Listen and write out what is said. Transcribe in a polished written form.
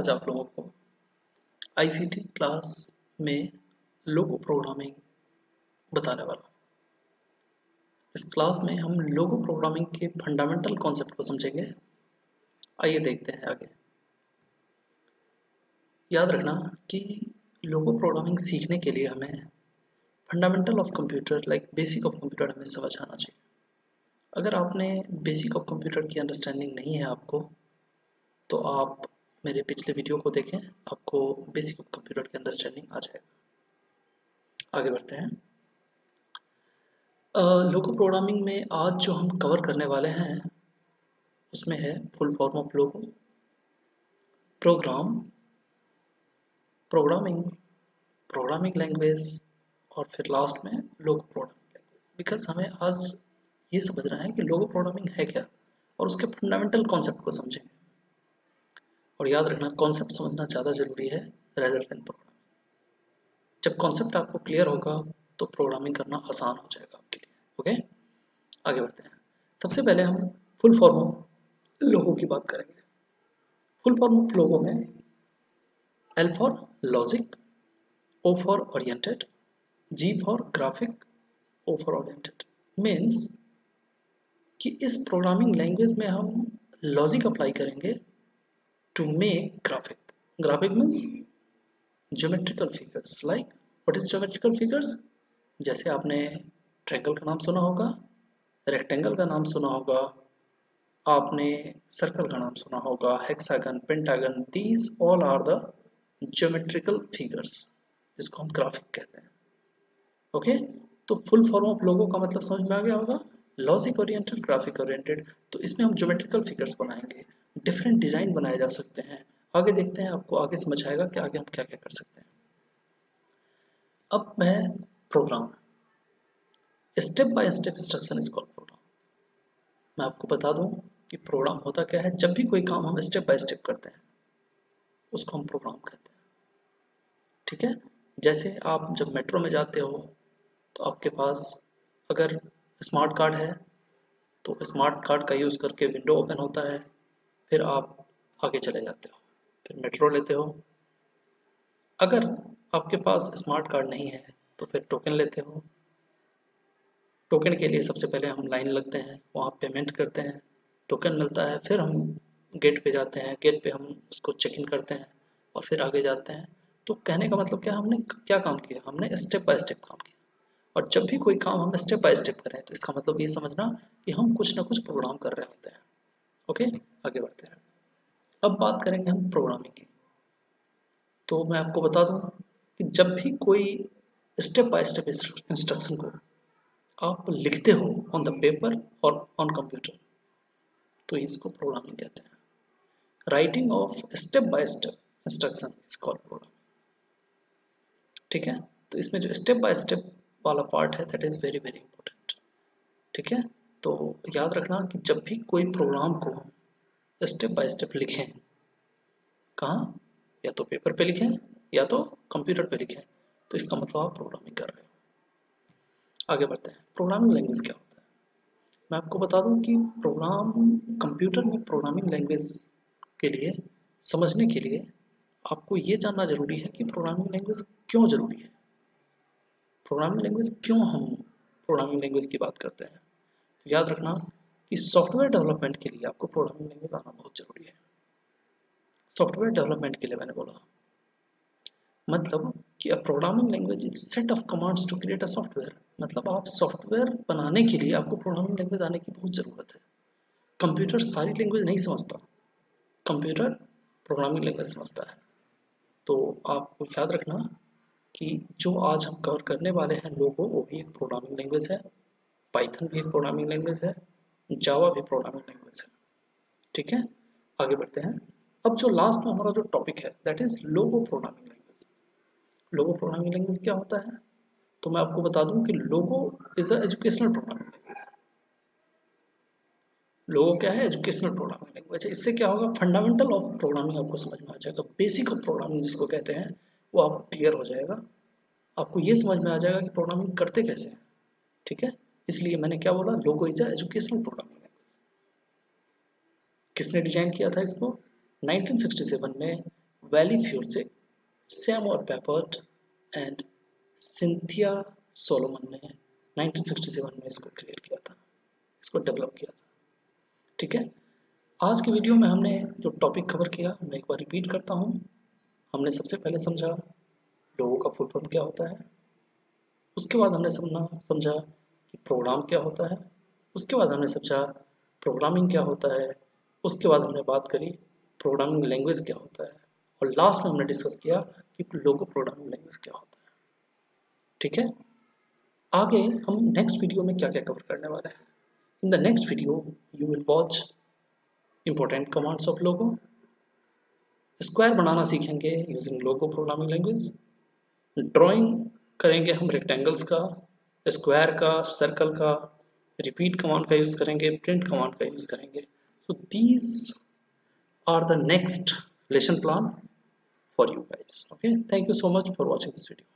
आज आप लोगों को आईसीटी क्लास में लोगो प्रोग्रामिंग बताने वाला हूँ। इस क्लास में हम लोगो प्रोग्रामिंग के फंडामेंटल कॉन्सेप्ट को समझेंगे। आइए देखते हैं आगे। याद रखना कि लोगो प्रोग्रामिंग सीखने के लिए हमें fundamental of computer like basic of computer हमें समझ आना चाहिए। अगर आपने बेसिक ऑफ कंप्यूटर की अंडरस्टैंडिंग नहीं है आपको, तो आप मेरे पिछले वीडियो को देखें, आपको बेसिक ऑफ कंप्यूटर की अंडरस्टैंडिंग आ जाएगा। आगे बढ़ते हैं। लोगो प्रोग्रामिंग में आज जो हम कवर करने वाले हैं उसमें है full form of LOGO, program, programming, programming language और फिर लास्ट में लोगो प्रोग्रामिंग लैंग्वेज। बिकॉज हमें आज ये समझना है कि लोगो प्रोग्रामिंग है क्या और उसके फंडामेंटल कॉन्सेप्ट को समझेंगे। और याद रखना, कॉन्सेप्ट समझना ज़्यादा ज़रूरी है रेदर देन प्रोग्रामिंग। जब कॉन्सेप्ट आपको क्लियर होगा तो प्रोग्रामिंग करना आसान हो जाएगा आपके लिए। ओके, आगे बढ़ते हैं। सबसे पहले हम फुल फॉर्म ऑफ लोगो की बात करेंगे। फुल फॉर्म ऑफ लोगो में L for logic, O for oriented, G for graphic, O for oriented. Means कि इस प्रोग्रामिंग लैंग्वेज में हम लॉजिक अप्लाई करेंगे to make graphic. Graphic means geometrical figures. Like what is geometrical figures? जैसे आपने triangle का नाम सुना होगा, रेक्टेंगल का नाम सुना होगा, आपने सर्कल का नाम सुना होगा, hexagon, pentagon. These all are the geometrical figures जिसको हम ग्राफिक कहते हैं। ओके, तो फुल फॉर्म ऑफ लोगो का मतलब समझ में आ गया होगा, लॉजिक ओरिएंटेड, ग्राफिक ओरिएंटेड। तो इसमें हम ज्योमेट्रिकल फिगर्स बनाएंगे, डिफरेंट डिजाइन बनाए जा सकते हैं। आगे देखते हैं, आपको आगे समझ आएगा कि आगे हम क्या क्या कर सकते हैं। अब मैं program, step by step instruction is called program. मैं आपको बता दूं कि प्रोग्राम होता क्या है। जब भी कोई काम हम स्टेप बाय स्टेप करते हैं उसको हम प्रोग्राम कहते हैं। ठीक है, जैसे आप जब मेट्रो में जाते हो तो आपके पास अगर स्मार्ट कार्ड है तो स्मार्ट कार्ड का यूज़ करके विंडो ओपन होता है, फिर आप आगे चले जाते हो, फिर मेट्रो लेते हो। अगर आपके पास स्मार्ट कार्ड नहीं है तो फिर टोकन लेते हो। टोकन के लिए सबसे पहले हम लाइन लगते हैं, वहाँ पेमेंट करते हैं, टोकन मिलता है, फिर हम गेट पे जाते हैं, गेट पे हम उसको चेक इन करते हैं और फिर आगे जाते हैं। तो कहने का मतलब क्या, हमने क्या काम किया, हमने स्टेप बाय स्टेप काम किया। और जब भी कोई काम हम स्टेप बाय स्टेप करें तो इसका मतलब ये समझना कि हम कुछ ना कुछ प्रोग्राम कर रहे होते हैं। ओके, आगे बढ़ते हैं। अब बात करेंगे हम प्रोग्रामिंग की। तो मैं आपको बता दूं कि जब भी कोई स्टेप बाय स्टेप इंस्ट्रक्शन को आप लिखते हो ऑन द पेपर और ऑन कंप्यूटर तो इसको प्रोग्रामिंग कहते हैं। Writing of step by step instruction is called programming. ठीक है, तो इसमें जो स्टेप बाय स्टेप वाला पार्ट है that is very very important. ठीक है, तो याद रखना कि जब भी कोई प्रोग्राम को स्टेप बाय स्टेप लिखें, कहाँ, या तो पेपर पे लिखें या तो कंप्यूटर पे लिखें, तो इसका मतलब आप प्रोग्रामिंग कर रहे हो। आगे बढ़ते हैं। प्रोग्रामिंग लैंग्वेज क्या होता है? मैं आपको बता दूं कि प्रोग्राम, कंप्यूटर में प्रोग्रामिंग लैंग्वेज के लिए, समझने के लिए आपको ये जानना जरूरी है कि प्रोग्रामिंग लैंग्वेज क्यों जरूरी है। प्रोग्रामिंग लैंग्वेज क्यों हम प्रोग्रामिंग लैंग्वेज की बात करते हैं। तो याद रखना कि सॉफ्टवेयर डेवलपमेंट के लिए आपको प्रोग्रामिंग लैंग्वेज आना बहुत जरूरी है। सॉफ्टवेयर डेवलपमेंट के लिए मैंने बोला, मतलब कि a programming language is set of commands to create a software. मतलब आप सॉफ्टवेयर बनाने के लिए आपको प्रोग्रामिंग लैंग्वेज आने की बहुत ज़रूरत है। कंप्यूटर सारी लैंग्वेज नहीं समझता, कंप्यूटर प्रोग्रामिंग लैंग्वेज समझता है। तो आपको याद रखना कि जो आज हम कवर करने वाले हैं लोगो, वो भी एक प्रोग्रामिंग लैंग्वेज है, पाइथन भी एक प्रोग्रामिंग लैंग्वेज है, जावा भी प्रोग्रामिंग लैंग्वेज है। ठीक है, आगे बढ़ते हैं। अब जो लास्ट में हमारा जो टॉपिक है that is logo programming language. Logo programming language क्या होता है? तो मैं आपको बता दूं कि logo is a educational programming language. Logo क्या है? एजुकेशनल प्रोग्रामिंग लैंग्वेज है। इससे क्या होगा, फंडामेंटल ऑफ प्रोग्रामिंग आपको समझ में आ जाएगा। बेसिक ऑफ प्रोग्रामिंग जिसको कहते हैं वो आपको क्लियर हो जाएगा। आपको ये समझ में आ जाएगा कि प्रोग्रामिंग करते कैसे हैं। ठीक है, इसलिए मैंने क्या बोला, लोगो is a educational programming language. किसने डिजाइन किया था इसको? 1967 में वैली फ्यूर्जे, सैम और पेपर्ट एंड सिंथिया सोलोमन ने 1967 में इसको क्रिएट किया था, इसको डेवलप किया था। ठीक है, आज की वीडियो में हमने जो टॉपिक कवर किया मैं एक बार रिपीट करता हूँ। हमने सबसे पहले समझा लोगों का फुल फॉर्म क्या होता है, उसके बाद हमने समझा कि प्रोग्राम क्या होता है, उसके बाद हमने समझा प्रोग्रामिंग क्या होता है, उसके बाद हमने बात करी प्रोग्रामिंग लैंग्वेज क्या होता है, और लास्ट में हमने डिस्कस किया कि लोगो प्रोग्रामिंग लैंग्वेज क्या होता है। ठीक है, आगे हम नेक्स्ट वीडियो में क्या क्या कवर करने वाले हैं। In the next video you will watch important commands of logo, square बनाना सीखेंगे using logo programming language, drawing करेंगे हम रेक्टेंगल्स का, स्क्वायर का, सर्कल का, रिपीट कमांड का यूज़ करेंगे, प्रिंट कमांड का यूज़ करेंगे। So these are the next lesson plan for you guys. Okay, thank you so much for watching this video.